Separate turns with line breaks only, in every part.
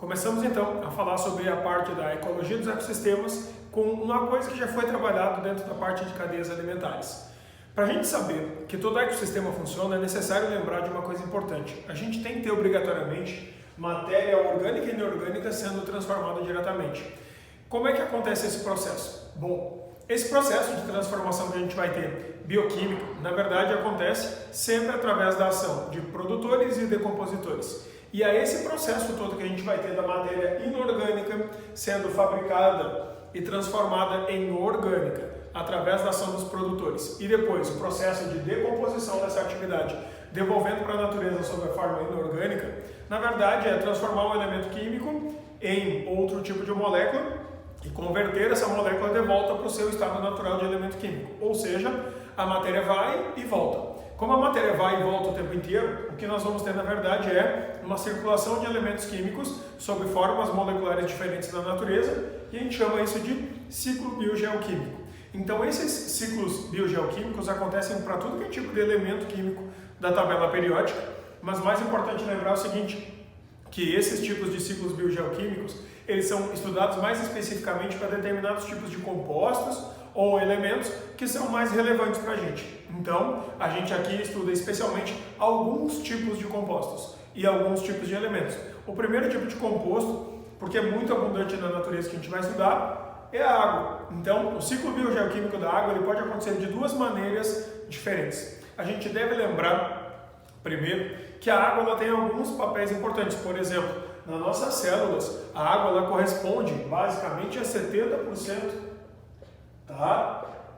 Começamos então a falar sobre a parte da ecologia dos ecossistemas com uma coisa que já foi trabalhado dentro da parte de cadeias alimentares. Para a gente saber que todo ecossistema funciona, é necessário lembrar de uma coisa importante. A gente tem que ter obrigatoriamente matéria orgânica e inorgânica sendo transformada diretamente. Como é que acontece esse processo? Bom, esse processo de transformação que a gente vai ter bioquímico, na verdade, acontece sempre através da ação de produtores e decompositores. E é esse processo todo que a gente vai ter da matéria inorgânica sendo fabricada e transformada em orgânica através da ação dos produtores. E depois o processo de decomposição dessa atividade, devolvendo para a natureza sob a forma inorgânica, na verdade é transformar um elemento químico em outro tipo de molécula e converter essa molécula de volta para o seu estado natural de elemento químico. Ou seja, a matéria vai e volta. Como a matéria vai e volta o tempo inteiro, o que nós vamos ter na verdade é uma circulação de elementos químicos sob formas moleculares diferentes na natureza e a gente chama isso de ciclo biogeoquímico. Então esses ciclos biogeoquímicos acontecem para tudo que é tipo de elemento químico da tabela periódica, mas mais importante lembrar o seguinte, que esses tipos de ciclos biogeoquímicos eles são estudados mais especificamente para determinados tipos de compostos ou elementos que são mais relevantes para a gente. Então, a gente aqui estuda especialmente alguns tipos de compostos e alguns tipos de elementos. O primeiro tipo de composto, porque é muito abundante na natureza que a gente vai estudar, é a água. Então, o ciclo biogeoquímico da água ele pode acontecer de duas maneiras diferentes. A gente deve lembrar, primeiro, que a água ela tem alguns papéis importantes. Por exemplo, nas nossas células, a água ela corresponde basicamente a 70%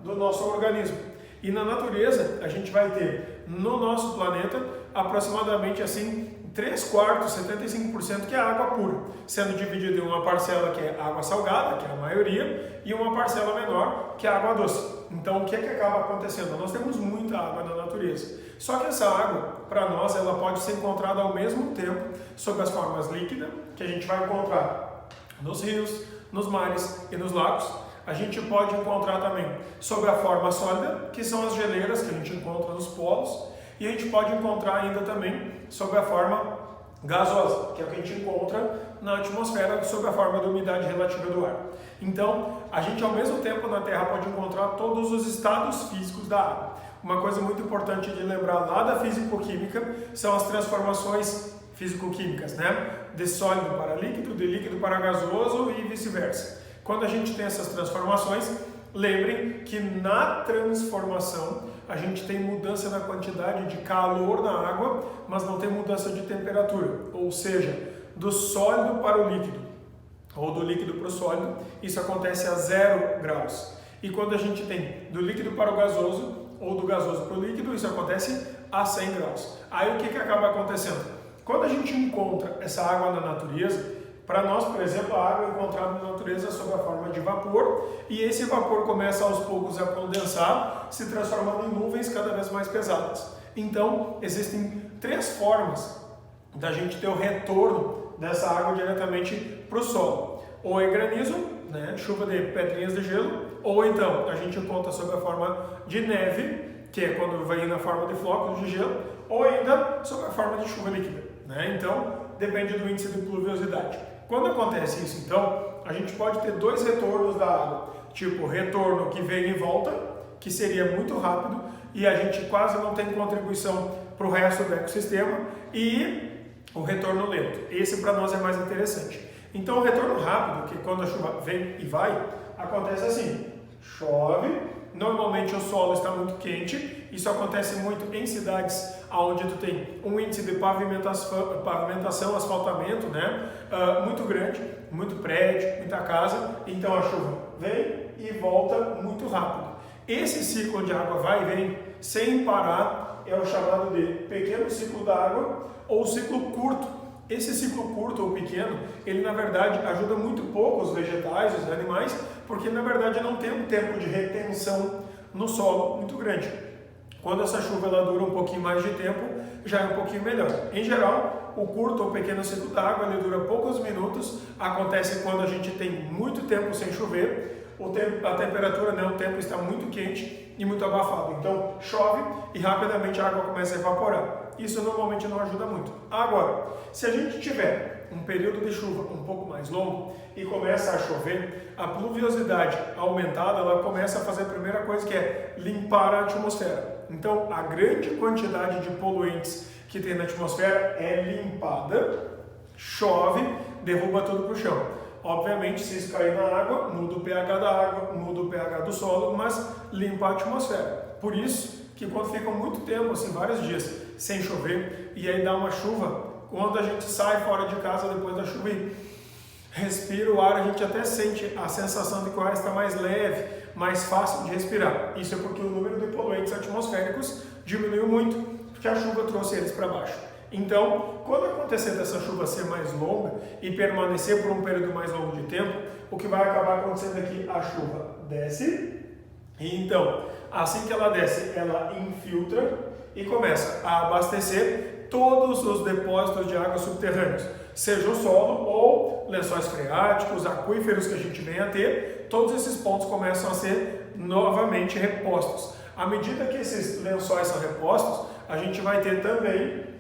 do nosso organismo. E na natureza, a gente vai ter no nosso planeta aproximadamente assim 3/4, 75% que é água pura, sendo dividido em uma parcela que é água salgada, que é a maioria, e uma parcela menor que é água doce. Então, o que é que acaba acontecendo? Nós temos muita água na natureza. Só que essa água, para nós, ela pode ser encontrada ao mesmo tempo sob as formas líquidas, que a gente vai encontrar nos rios, nos mares e nos lagos. A gente pode encontrar também sob a forma sólida, que são as geleiras que a gente encontra nos polos, e a gente pode encontrar ainda também sob a forma gasosa, que é o que a gente encontra na atmosfera sob a forma da umidade relativa do ar. Então, a gente ao mesmo tempo na Terra pode encontrar todos os estados físicos da água. Uma coisa muito importante de lembrar lá da físico-química são as transformações físico-químicas, né? De sólido para líquido, de líquido para gasoso e vice-versa. Quando a gente tem essas transformações, lembrem que na transformação a gente tem mudança na quantidade de calor na água, mas não tem mudança de temperatura, ou seja, do sólido para o líquido, ou do líquido para o sólido, isso acontece a 0 graus. E quando a gente tem do líquido para o gasoso, ou do gasoso para o líquido, isso acontece a 100 graus. Aí o que acaba acontecendo? Quando a gente encontra essa água na natureza, para nós, por exemplo, a água é encontrada na natureza sob a forma de vapor e esse vapor começa aos poucos a condensar, se transformando em nuvens cada vez mais pesadas. Então, existem 3 formas da gente ter o retorno dessa água diretamente para o solo. Ou é granizo, né, chuva de pedrinhas de gelo, ou então a gente encontra sob a forma de neve, que é quando vem na forma de flocos de gelo, ou ainda sob a forma de chuva líquida, né? Então, depende do índice de pluviosidade. Quando acontece isso, então, a gente pode ter 2 retornos da água, tipo retorno que vem e volta, que seria muito rápido, e a gente quase não tem contribuição para o resto do ecossistema, e o retorno lento. Esse para nós é mais interessante. Então, o retorno rápido, que quando a chuva vem e vai, acontece assim, chove, normalmente o solo está muito quente, isso acontece muito em cidades onde tu tem um índice de pavimentação, asfaltamento, né, muito grande, muito prédio, muita casa, então a chuva vem e volta muito rápido. Esse ciclo de água vai e vem sem parar é o chamado de pequeno ciclo da água ou ciclo curto. Esse ciclo curto ou pequeno, ele na verdade ajuda muito pouco os vegetais, os animais, porque na verdade não tem um tempo de retenção no solo muito grande. Quando essa chuva ela dura um pouquinho mais de tempo, já é um pouquinho melhor. Em geral, o curto ou pequeno ciclo da água ele dura poucos minutos, acontece quando a gente tem muito tempo sem chover, a temperatura, né, o tempo está muito quente e muito abafado. Então chove e rapidamente a água começa a evaporar. Isso normalmente não ajuda muito. Agora, se a gente tiver um período de chuva um pouco mais longo e começa a chover, a pluviosidade aumentada, ela começa a fazer a primeira coisa, que é limpar a atmosfera. Então, a grande quantidade de poluentes que tem na atmosfera é limpada, chove, derruba tudo para o chão. Obviamente, se isso cair na água, muda o pH da água, muda o pH do solo, mas limpa a atmosfera. Por isso que quando fica muito tempo, assim, vários dias sem chover, e aí dá uma chuva, quando a gente sai fora de casa depois da chuva e respira o ar, a gente até sente a sensação de que o ar está mais leve, mais fácil de respirar. Isso é porque o número de poluentes atmosféricos diminuiu muito, porque a chuva trouxe eles para baixo. Então, quando acontecer dessa chuva ser mais longa e permanecer por um período mais longo de tempo, o que vai acabar acontecendo é que a chuva desce, e então, assim que ela desce, ela infiltra e começa a abastecer todos os depósitos de água subterrâneos, seja o solo ou lençóis freáticos, aquíferos que a gente vem a ter, todos esses pontos começam a ser novamente repostos. À medida que esses lençóis são repostos, a gente vai ter também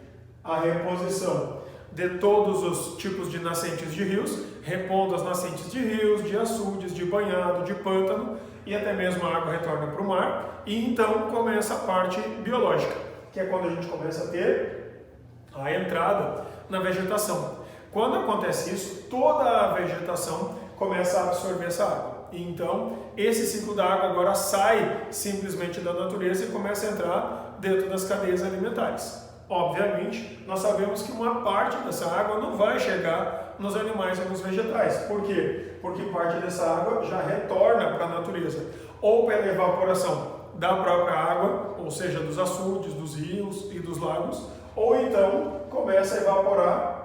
a reposição de todos os tipos de nascentes de rios, repondo as nascentes de rios, de açudes, de banhado, de pântano, e até mesmo a água retorna para o mar, e então começa a parte biológica, que é quando a gente começa a ter a entrada na vegetação. Quando acontece isso, toda a vegetação começa a absorver essa água. E então, esse ciclo da água agora sai simplesmente da natureza e começa a entrar dentro das cadeias alimentares. Obviamente, nós sabemos que uma parte dessa água não vai chegar nos animais e nos vegetais. Por quê? Porque parte dessa água já retorna para a natureza, ou pela evaporação da própria água, ou seja, dos açudes, dos rios e dos lagos, ou então começa a evaporar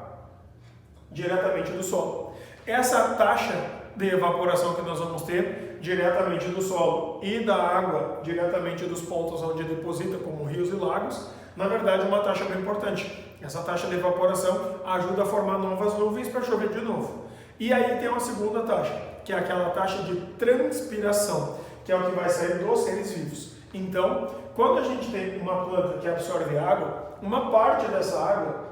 diretamente do solo. Essa taxa de evaporação que nós vamos ter diretamente do solo e da água diretamente dos pontos onde deposita, como rios e lagos, na verdade é uma taxa bem importante. Essa taxa de evaporação ajuda a formar novas nuvens para chover de novo. E aí tem uma segunda taxa, que é aquela taxa de transpiração, que é o que vai sair dos seres vivos. Então, quando a gente tem uma planta que absorve água, uma parte dessa água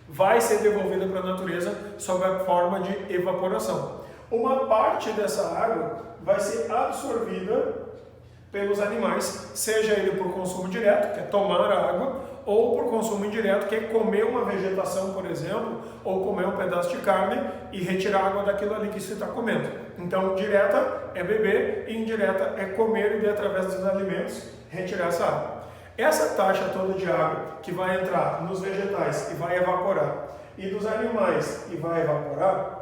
vai ser devolvida para a natureza sob a forma de evaporação. Uma parte dessa água vai ser absorvida pelos animais, seja ele por consumo direto, que é tomar a água, ou por consumo indireto, que é comer uma vegetação, por exemplo, ou comer um pedaço de carne e retirar a água daquilo ali que você está comendo. Então, direta é beber e indireta é comer e, através dos alimentos, retirar essa água. Essa taxa toda de água que vai entrar nos vegetais e vai evaporar, e dos animais e vai evaporar,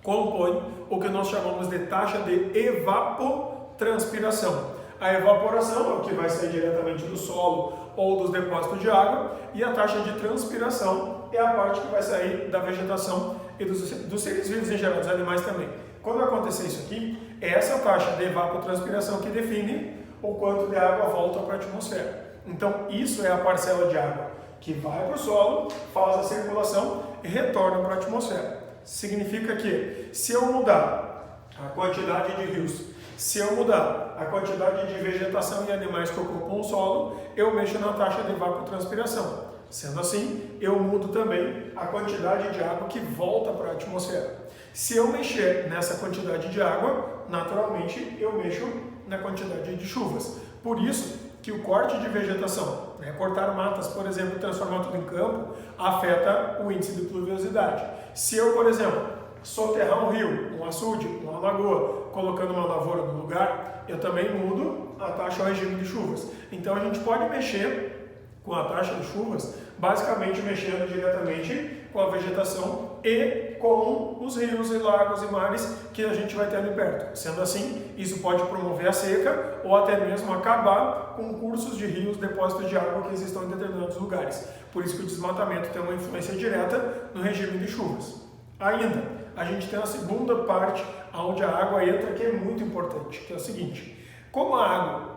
compõe o que nós chamamos de taxa de evapotranspiração. A evaporação é o que vai sair diretamente do solo ou dos depósitos de água, e a taxa de transpiração é a parte que vai sair da vegetação e dos seres vivos em geral, dos animais também. Quando acontecer isso aqui, é essa taxa de evapotranspiração que define o quanto de água volta para a atmosfera. Então, isso é a parcela de água que vai para o solo, faz a circulação e retorna para a atmosfera. Significa que, se eu mudar a quantidade de rios, se eu mudar a quantidade de vegetação e animais que ocupam o solo, eu mexo na taxa de evapotranspiração. Sendo assim, eu mudo também a quantidade de água que volta para a atmosfera. Se eu mexer nessa quantidade de água, naturalmente eu mexo na quantidade de chuvas. Por isso que o corte de vegetação, cortar matas, por exemplo, transformar tudo em campo, afeta o índice de pluviosidade. Se eu, por exemplo, soterrar um rio, um açude, uma lagoa, colocando uma lavoura no lugar, eu também mudo a taxa ao regime de chuvas. Então a gente pode mexer com a taxa de chuvas, basicamente mexendo diretamente com a vegetação e com os rios e lagos e mares que a gente vai ter ali perto. Sendo assim, isso pode promover a seca ou até mesmo acabar com cursos de rios, depósitos de água que existam em determinados lugares. Por isso que o desmatamento tem uma influência direta no regime de chuvas. Ainda, a gente tem a segunda parte onde a água entra, que é muito importante, que é o seguinte: como a água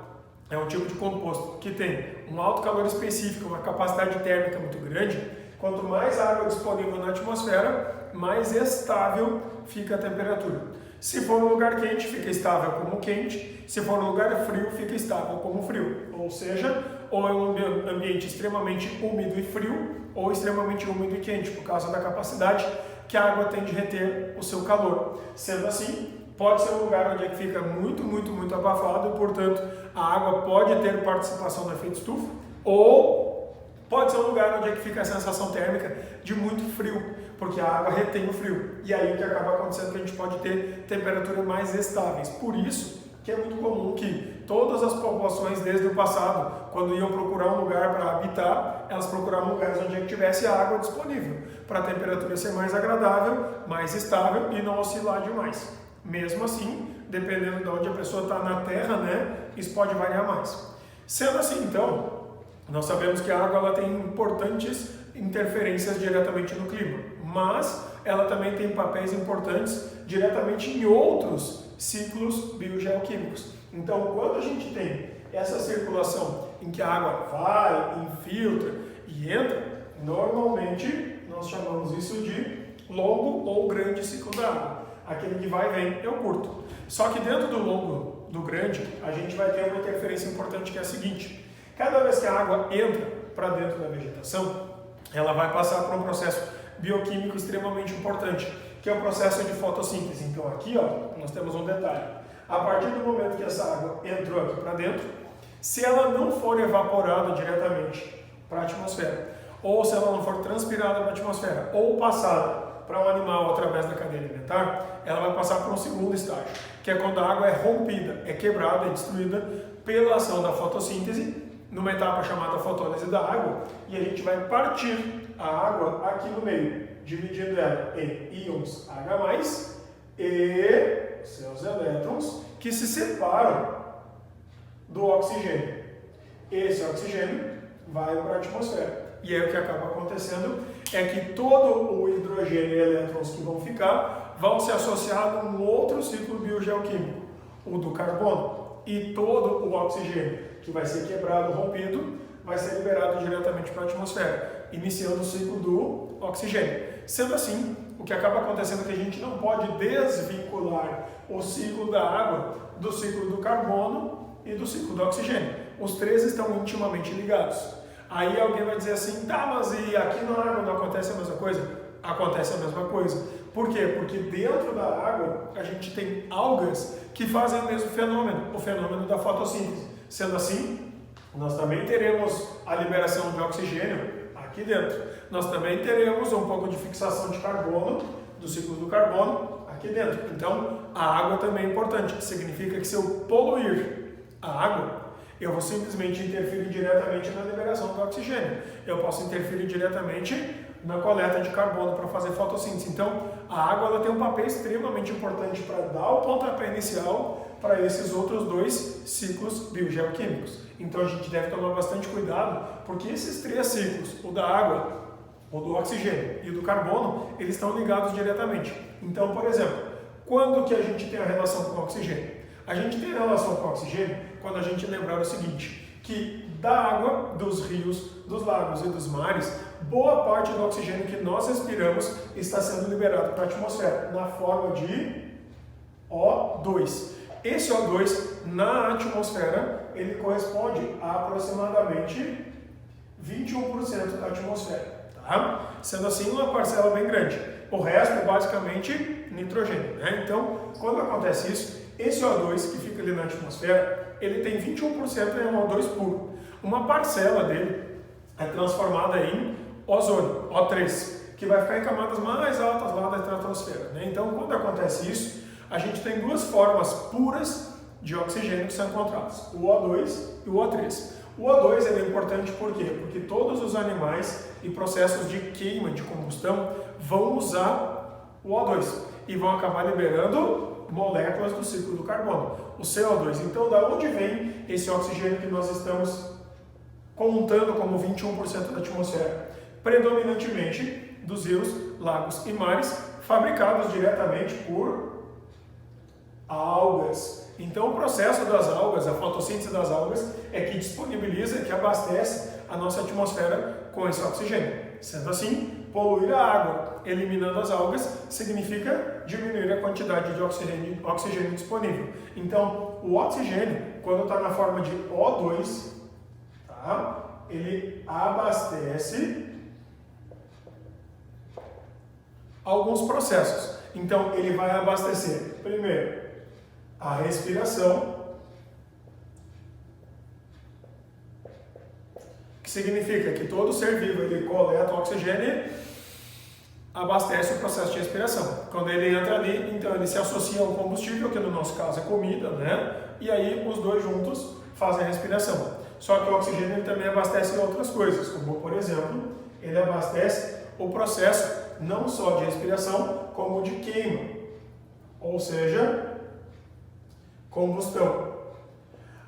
é um tipo de composto que tem um alto calor específico, uma capacidade térmica muito grande, quanto mais água disponível na atmosfera, mais estável fica a temperatura. Se for um lugar quente, fica estável como quente. Se for um lugar frio, fica estável como frio. Ou seja, ou é um ambiente extremamente úmido e frio, ou extremamente úmido e quente, por causa da capacidade que a água tem de reter o seu calor. Sendo assim, pode ser um lugar onde fica muito abafado e, portanto, a água pode ter participação do efeito estufa, ou pode ser um lugar onde fica a sensação térmica de muito frio, porque a água retém o frio. E aí o que acaba acontecendo é que a gente pode ter temperaturas mais estáveis. Por isso que é muito comum que todas as populações desde o passado, quando iam procurar um lugar para habitar, elas procuravam lugares onde tivesse água disponível, para a temperatura ser mais agradável, mais estável e não oscilar demais. Mesmo assim, dependendo de onde a pessoa está na Terra, né, isso pode variar mais. Sendo assim, então, nós sabemos que a água ela tem importantes interferências diretamente no clima, mas ela também tem papéis importantes diretamente em outros ciclos biogeoquímicos. Então, quando a gente tem essa circulação em que a água vai, infiltra e entra, normalmente nós chamamos isso de longo ou grande ciclo da água. Aquele que vai e vem é o curto. Só que dentro do longo, do grande, a gente vai ter uma interferência importante que é a seguinte: cada vez que a água entra para dentro da vegetação, ela vai passar por um processo bioquímico extremamente importante, que é o processo de fotossíntese. Então aqui, ó, nós temos um detalhe. A partir do momento que essa água entrou aqui para dentro, se ela não for evaporada diretamente para a atmosfera, ou se ela não for transpirada para a atmosfera, ou passada para um animal através da cadeia alimentar, ela vai passar por um segundo estágio, que é quando a água é rompida, é quebrada, é destruída pela ação da fotossíntese, numa etapa chamada fotólise da água, e a gente vai partir a água aqui no meio, dividindo ela em íons H+, e seus elétrons, que se separam do oxigênio. Esse oxigênio vai para a atmosfera. E aí o que acaba acontecendo é que todo o hidrogênio e elétrons que vão ficar vão se associar a um outro ciclo biogeoquímico, o do carbono. E todo o oxigênio que vai ser quebrado, rompido, vai ser liberado diretamente para a atmosfera, iniciando o ciclo do oxigênio. Sendo assim, o que acaba acontecendo é que a gente não pode desvincular o ciclo da água do ciclo do carbono e do ciclo do oxigênio. Os três estão intimamente ligados. Aí alguém vai dizer assim, tá, mas e aqui na água não acontece a mesma coisa? Acontece a mesma coisa. Por quê? Porque dentro da água a gente tem algas que fazem o mesmo fenômeno, o fenômeno da fotossíntese. Sendo assim, nós também teremos a liberação de oxigênio aqui dentro. Nós também teremos um pouco de fixação de carbono, do ciclo do carbono, aqui dentro. Então, a água também é importante, que significa que se eu poluir a água, eu vou simplesmente interferir diretamente na liberação do oxigênio. Eu posso interferir diretamente na coleta de carbono para fazer fotossíntese. Então, a água ela tem um papel extremamente importante para dar o pontapé inicial para esses outros dois ciclos biogeoquímicos. Então, a gente deve tomar bastante cuidado, porque esses três ciclos, o da água, o do oxigênio e o do carbono, eles estão ligados diretamente. Então, por exemplo, quando que a gente tem a relação com o oxigênio? A gente tem a relação com o oxigênio quando a gente lembrar o seguinte, que da água, dos rios, dos lagos e dos mares, boa parte do oxigênio que nós respiramos está sendo liberado para a atmosfera, na forma de O2. Esse O2, na atmosfera, ele corresponde a aproximadamente 21% da atmosfera, tá? Sendo assim, uma parcela bem grande. O resto é basicamente nitrogênio, né? Então, quando acontece isso, esse O2 que fica ali na atmosfera, ele tem 21% em O2 puro. Uma parcela dele é transformada em ozônio, O3, que vai ficar em camadas mais altas lá da estratosfera, né? Então, quando acontece isso, a gente tem duas formas puras de oxigênio que são encontradas, o O2 e o O3. O O2 ele é importante por quê? Porque todos os animais e processos de queima, de combustão, vão usar o O2 e vão acabar liberando moléculas do ciclo do carbono, o CO2. Então, da onde vem esse oxigênio que nós estamos contando como 21% da atmosfera? Predominantemente dos rios, lagos e mares, fabricados diretamente por algas. Então, o processo das algas, a fotossíntese das algas, é que disponibiliza, que abastece a nossa atmosfera com esse oxigênio. Sendo assim, poluir a água eliminando as algas significa diminuir a quantidade de oxigênio disponível. Então, o oxigênio, quando está na forma de O2, tá? tá? Ele abastece alguns processos. Então, ele vai abastecer, primeiro, a respiração, que significa que todo ser vivo ele coleta o oxigênio e abastece o processo de respiração. Quando ele entra ali, então ele se associa ao combustível, que no nosso caso é comida, né? E aí os dois juntos fazem a respiração. Só que o oxigênio ele também abastece outras coisas, como por exemplo, ele abastece o processo não só de respiração, como de queima, ou seja, combustão.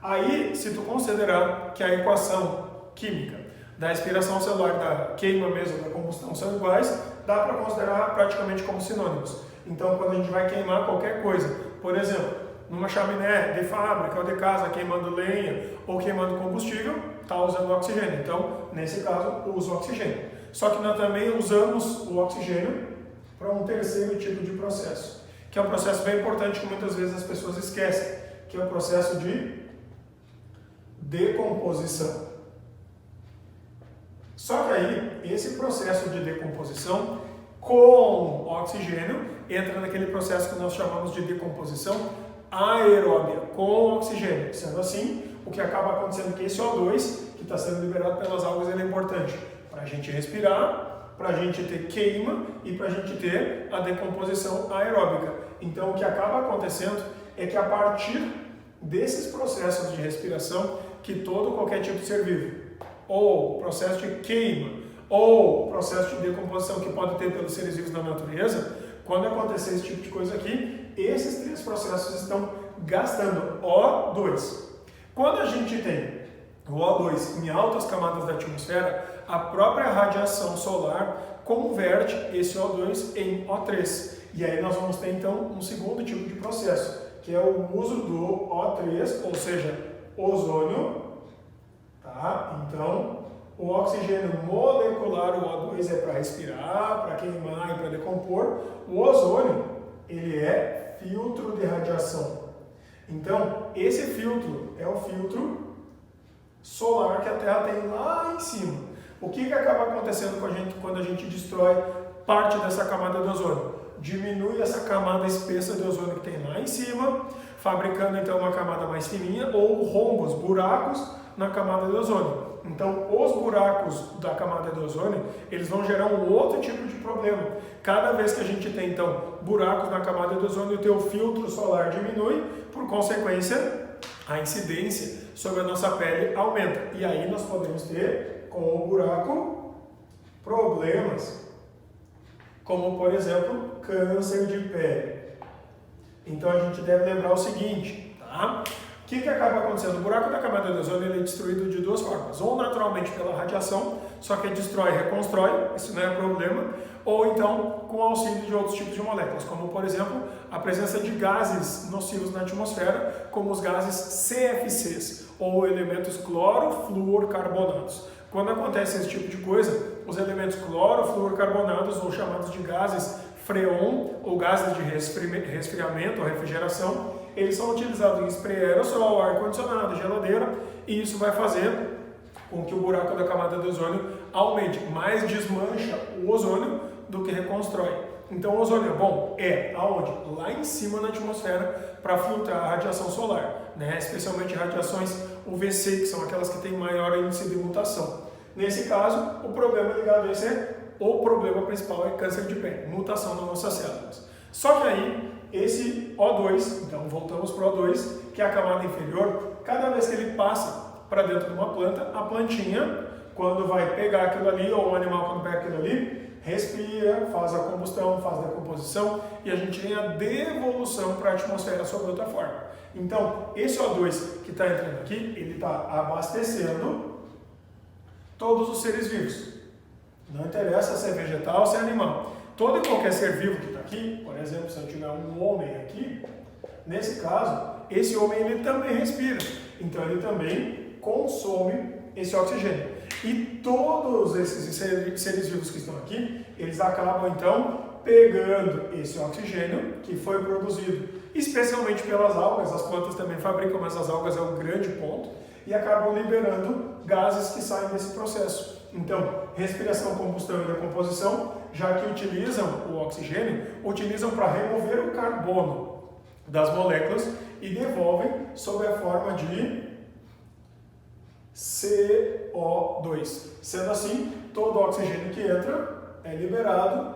Aí, se tu considerar que a equação química da respiração celular, da queima mesmo, da combustão são iguais, dá para considerar praticamente como sinônimos. Então, quando a gente vai queimar qualquer coisa, por exemplo, numa chaminé de fábrica ou de casa, queimando lenha ou queimando combustível, está usando oxigênio. Então, nesse caso, usa o oxigênio. Só que nós também usamos o oxigênio para um terceiro tipo de processo, que é um processo bem importante que muitas vezes as pessoas esquecem, que é o processo de decomposição. Só que aí, esse processo de decomposição com oxigênio entra naquele processo que nós chamamos de decomposição aeróbia, com oxigênio. Sendo assim, o que acaba acontecendo é que esse O2, que está sendo liberado pelas algas, ele é importante para a gente respirar, para a gente ter queima e para a gente ter a decomposição aeróbica. Então, o que acaba acontecendo é que a partir desses processos de respiração, que qualquer tipo de ser vivo, ou processo de queima, ou processo de decomposição que pode ter pelos seres vivos na natureza, quando acontecer esse tipo de coisa aqui, esses três processos estão gastando O2. Quando a gente tem o O2 em altas camadas da atmosfera, a própria radiação solar converte esse O2 em O3. E aí nós vamos ter então um segundo tipo de processo, que é o uso do O3, ou seja, ozônio. Tá? Então, o oxigênio molecular, o O2, é para respirar, para queimar e para decompor. O ozônio, ele é filtro de radiação. Então, esse filtro é o filtro solar que a Terra tem lá em cima. O que acaba acontecendo com a gente quando a gente destrói parte dessa camada de ozônio? Diminui essa camada espessa de ozônio que tem lá em cima, fabricando então uma camada mais fininha, ou rombos, buracos na camada de ozônio. Então, os buracos da camada de ozônio, eles vão gerar um outro tipo de problema. Cada vez que a gente tem, então, buracos na camada de ozônio, o teu filtro solar diminui, por consequência, a incidência sobre a nossa pele aumenta. E aí nós podemos ter, com o buraco, problemas, como, por exemplo, câncer de pele. Então, a gente deve lembrar o seguinte, tá? O que acaba acontecendo? O buraco da camada de ozônio ele é destruído de duas formas. Ou naturalmente pela radiação, só que destrói e reconstrói, isso não é problema. Ou então com o auxílio de outros tipos de moléculas, como por exemplo a presença de gases nocivos na atmosfera, como os gases CFCs, ou elementos clorofluorcarbonados. Quando acontece esse tipo de coisa, os elementos clorofluorcarbonados, ou chamados de gases freon, ou gases de resfriamento ou refrigeração, eles são utilizados em spray aerossol, ar-condicionado, geladeira, e isso vai fazer com que o buraco da camada de ozônio aumente, mais desmancha o ozônio do que reconstrói. Então o ozônio é bom? É. Aonde? Lá em cima na atmosfera para filtrar a radiação solar, né? Especialmente radiações UVC, que são aquelas que têm maior índice de mutação. Nesse caso, o problema ligado a esse o problema principal é câncer de pele, mutação nas nossas células. Só que aí, esse O2, então voltamos para o O2, que é a camada inferior, cada vez que ele passa para dentro de uma planta, a plantinha, quando vai pegar aquilo ali, ou o animal quando pega aquilo ali, respira, faz a combustão, faz a decomposição, e a gente tem a devolução para a atmosfera sob outra forma. Então, esse O2 que está entrando aqui, ele está abastecendo todos os seres vivos. Não interessa se é vegetal ou se é animal. Todo e qualquer ser vivo que está aqui, por exemplo, se eu tiver um homem aqui, nesse caso, esse homem ele também respira. Então ele também consome esse oxigênio. E todos esses seres vivos que estão aqui, eles acabam então pegando esse oxigênio que foi produzido especialmente pelas algas. As plantas também fabricam, mas as algas é um grande ponto. e acabam liberando gases que saem desse processo. Então, respiração, combustão e decomposição, já que utilizam o oxigênio, utilizam para remover o carbono das moléculas e devolvem sob a forma de CO2. Sendo assim, todo o oxigênio que entra é liberado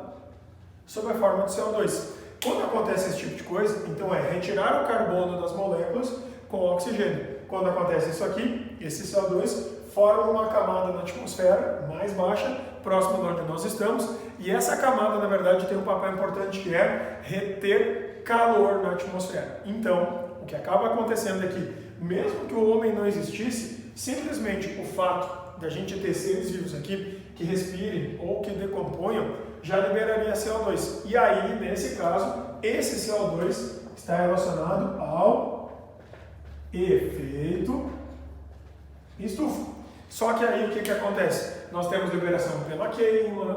sob a forma de CO2. Quando acontece esse tipo de coisa, então é retirar o carbono das moléculas com o oxigênio. Quando acontece isso aqui, esse CO2 forma uma camada na atmosfera mais baixa, próxima de onde nós estamos, e essa camada, na verdade, tem um papel importante que é reter calor na atmosfera. Então, o que acaba acontecendo é que, mesmo que o homem não existisse, simplesmente o fato de a gente ter seres vivos aqui que respirem ou que decomponham, já liberaria CO2. E aí, nesse caso, esse CO2 está relacionado ao efeito estufa. Só que aí o que acontece? Nós temos liberação pela queima,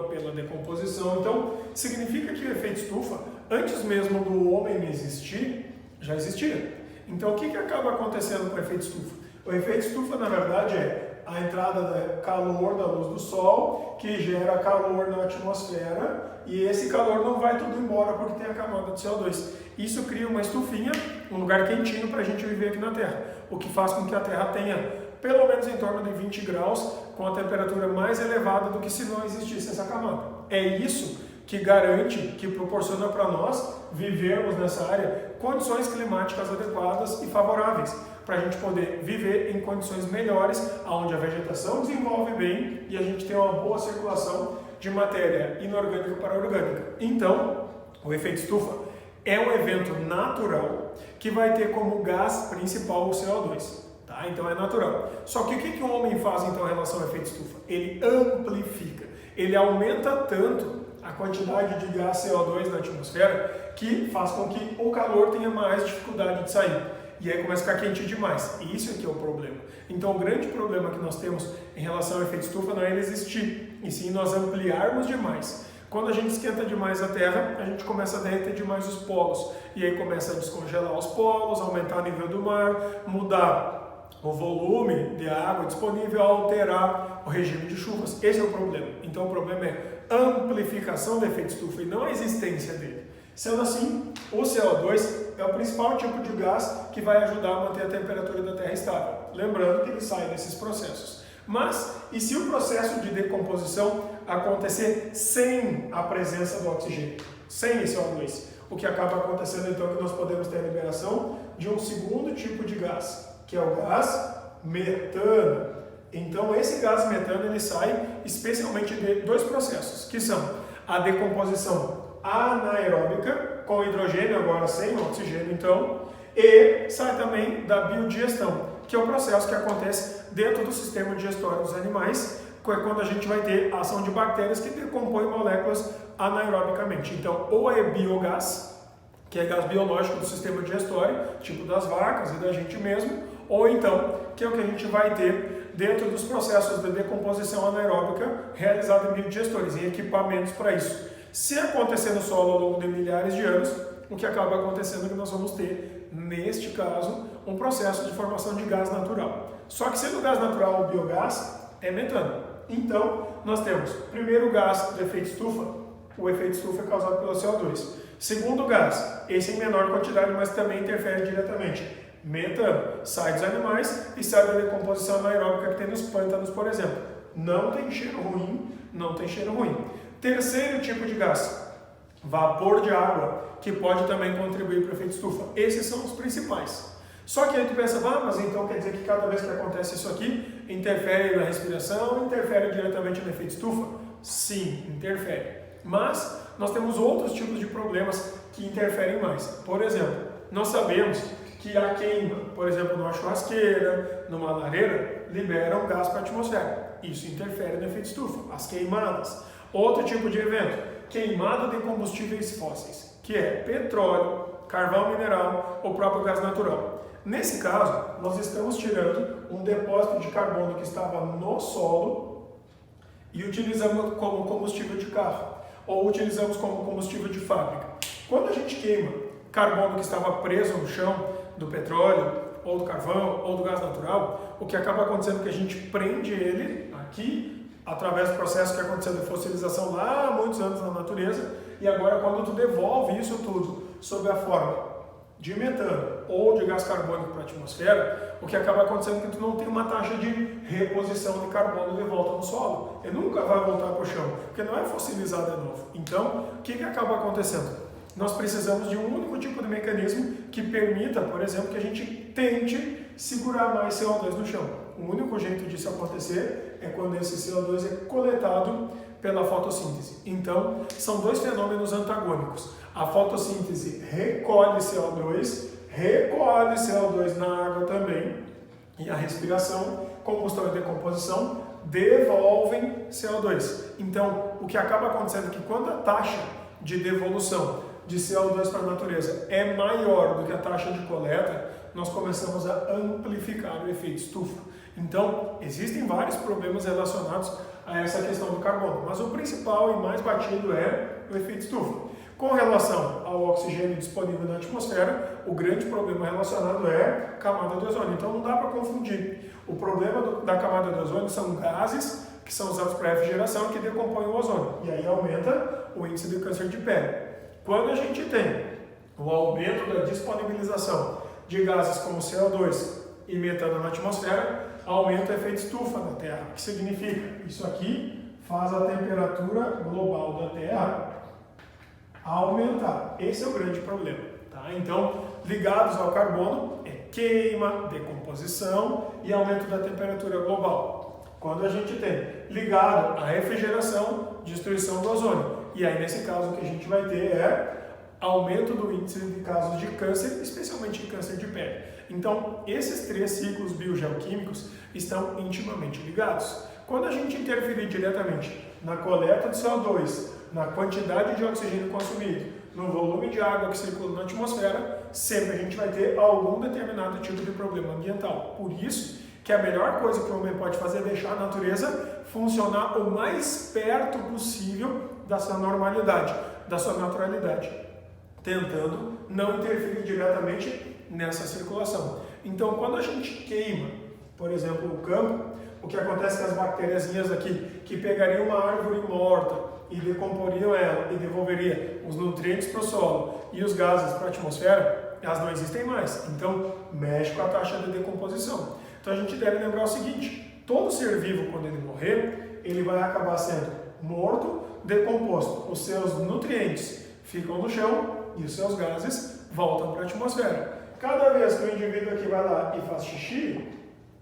pela decomposição. Então, significa que o efeito estufa, antes mesmo do homem existir, já existia. Então, o que acaba acontecendo com o efeito estufa? O efeito estufa, na verdade, é a entrada do calor da luz do Sol, que gera calor na atmosfera, e esse calor não vai tudo embora porque tem a camada de CO2. Isso cria uma estufinha, um lugar quentinho para a gente viver aqui na Terra, o que faz com que a Terra tenha pelo menos em torno de 20 graus, com a temperatura mais elevada do que se não existisse essa camada. É isso que garante, que proporciona para nós vivermos nessa área condições climáticas adequadas e favoráveis, para a gente poder viver em condições melhores, onde a vegetação desenvolve bem e a gente tem uma boa circulação de matéria inorgânica para orgânica. Então, o efeito estufa é um evento natural que vai ter como gás principal o CO2. Tá? Então é natural. Só que o que o homem faz então em relação ao efeito estufa? Ele amplifica, ele aumenta tanto a quantidade de gás CO2 na atmosfera que faz com que o calor tenha mais dificuldade de sair. E aí começa a ficar quente demais. E isso aqui é o problema. Então o grande problema que nós temos em relação ao efeito estufa não é ele existir, e sim nós ampliarmos demais. Quando a gente esquenta demais a Terra, a gente começa a derreter demais os polos. E aí começa a descongelar os polos, aumentar o nível do mar, mudar o volume de água disponível, alterar o regime de chuvas. Esse é o problema. Então o problema é amplificação do efeito estufa e não a existência dele. Sendo assim, o CO2 é o principal tipo de gás que vai ajudar a manter a temperatura da Terra estável. Lembrando que ele sai desses processos. Mas, e se o processo de decomposição acontecer sem a presença do oxigênio, sem esse CO2? O que acaba acontecendo então é que nós podemos ter a liberação de um segundo tipo de gás, que é o gás metano. Então esse gás metano ele sai especialmente de dois processos, que são a decomposição anaeróbica, com hidrogênio, agora sem oxigênio então, e sai também da biodigestão, que é o processo que acontece dentro do sistema digestório dos animais, quando a gente vai ter a ação de bactérias que decompõem moléculas anaerobicamente. Então, ou é biogás, que é gás biológico do sistema digestório, tipo das vacas e da gente mesmo, ou então, que é o que a gente vai ter dentro dos processos de decomposição anaeróbica realizada em biodigestores, em equipamentos para isso. Se acontecer no solo ao longo de milhares de anos, o que acaba acontecendo é que nós vamos ter, neste caso, um processo de formação de gás natural. Só que sendo gás natural o biogás, é metano. Então, nós temos, primeiro gás do efeito estufa, o efeito estufa é causado pelo CO2. Segundo gás, esse em menor quantidade, mas também interfere diretamente. Metano, sai dos animais e sai da decomposição anaeróbica que tem nos pântanos, por exemplo. Não tem cheiro ruim, não tem cheiro ruim. Terceiro tipo de gás, vapor de água, que pode também contribuir para o efeito estufa. Esses são os principais. Só que aí tu pensa, mas então quer dizer que cada vez que acontece isso aqui, interfere na respiração, interfere diretamente no efeito estufa? Sim, interfere. Mas nós temos outros tipos de problemas que interferem mais. Por exemplo, nós sabemos que a queima, por exemplo, numa churrasqueira, numa lareira, libera um gás para a atmosfera. Isso interfere no efeito estufa. As queimadas. Outro tipo de evento, queimada de combustíveis fósseis, que é petróleo, carvão mineral ou próprio gás natural. Nesse caso, nós estamos tirando um depósito de carbono que estava no solo e utilizamos como combustível de carro, ou utilizamos como combustível de fábrica. Quando a gente queima carbono que estava preso no chão do petróleo ou do carvão, ou do gás natural, o que acaba acontecendo é que a gente prende ele aqui, através do processo que aconteceu de fossilização lá há muitos anos na natureza, e agora quando tu devolve isso tudo sob a forma de metano ou de gás carbônico para a atmosfera, o que acaba acontecendo é que tu não tem uma taxa de reposição de carbono de volta no solo. Ele nunca vai voltar para o chão, porque não é fossilizado de novo. Então, o que acaba acontecendo? Nós precisamos de um único tipo de mecanismo que permita, por exemplo, que a gente tente segurar mais CO2 no chão. O único jeito disso acontecer é quando esse CO2 é coletado pela fotossíntese. Então, são dois fenômenos antagônicos. A fotossíntese recolhe CO2 na água também, e a respiração, combustão e decomposição devolvem CO2. Então, o que acaba acontecendo é que quando a taxa de devolução de CO2 para a natureza é maior do que a taxa de coleta, nós começamos a amplificar o efeito estufa. Então, existem vários problemas relacionados a essa questão do carbono, mas o principal e mais batido é o efeito estufa. Com relação ao oxigênio disponível na atmosfera, o grande problema relacionado é a camada de ozônio. Então, não dá para confundir. O problema da camada de ozônio são gases que são usados para refrigeração e que decompõem o ozônio. E aí aumenta o índice de câncer de pele. Quando a gente tem o aumento da disponibilização de gases como CO2 e metano na atmosfera, aumenta o efeito estufa na Terra. O que significa? Isso aqui faz a temperatura global da Terra aumentar. Esse é o grande problema. Tá? Então, ligados ao carbono, é queima, decomposição e aumento da temperatura global. Quando a gente tem ligado à refrigeração, destruição do ozônio. E aí, nesse caso, o que a gente vai ter é aumento do índice de casos de câncer, especialmente de câncer de pele. Então, esses três ciclos biogeoquímicos estão intimamente ligados. Quando a gente interferir diretamente na coleta de CO2, na quantidade de oxigênio consumido, no volume de água que circula na atmosfera, sempre a gente vai ter algum determinado tipo de problema ambiental. Por isso que a melhor coisa que o homem pode fazer é deixar a natureza funcionar o mais perto possível da sua normalidade, da sua naturalidade, tentando não interferir diretamente nessa circulação. Então, quando a gente queima, por exemplo, o campo, o que acontece é que as bactériazinhas aqui, que pegariam uma árvore morta e decomporiam ela e devolveria os nutrientes para o solo e os gases para a atmosfera, elas não existem mais. Então, mexe com a taxa de decomposição. Então, a gente deve lembrar o seguinte: todo ser vivo, quando ele morrer, ele vai acabar sendo morto, decomposto. Os seus nutrientes ficam no chão e os seus gases voltam para a atmosfera. Cada vez que o indivíduo aqui vai lá e faz xixi,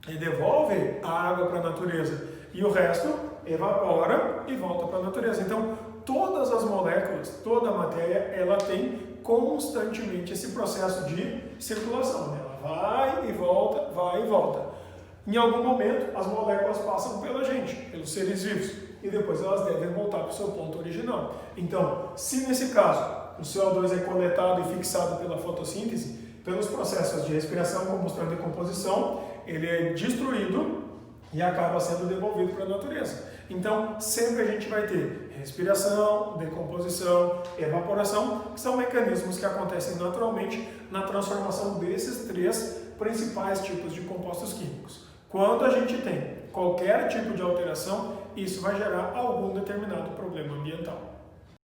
ele devolve a água para a natureza e o resto evapora e volta para a natureza. Então, todas as moléculas, toda a matéria, ela tem constantemente esse processo de circulação. Ela vai e volta, vai e volta. Em algum momento, as moléculas passam pela gente, pelos seres vivos, e depois elas devem voltar para o seu ponto original. Então, se nesse caso o CO2 é coletado e fixado pela fotossíntese, pelos processos de respiração, combustão e decomposição, ele é destruído e acaba sendo devolvido para a natureza. Então, sempre a gente vai ter respiração, decomposição, evaporação, que são mecanismos que acontecem naturalmente na transformação desses três principais tipos de compostos químicos. Quando a gente tem qualquer tipo de alteração, isso vai gerar algum determinado problema ambiental.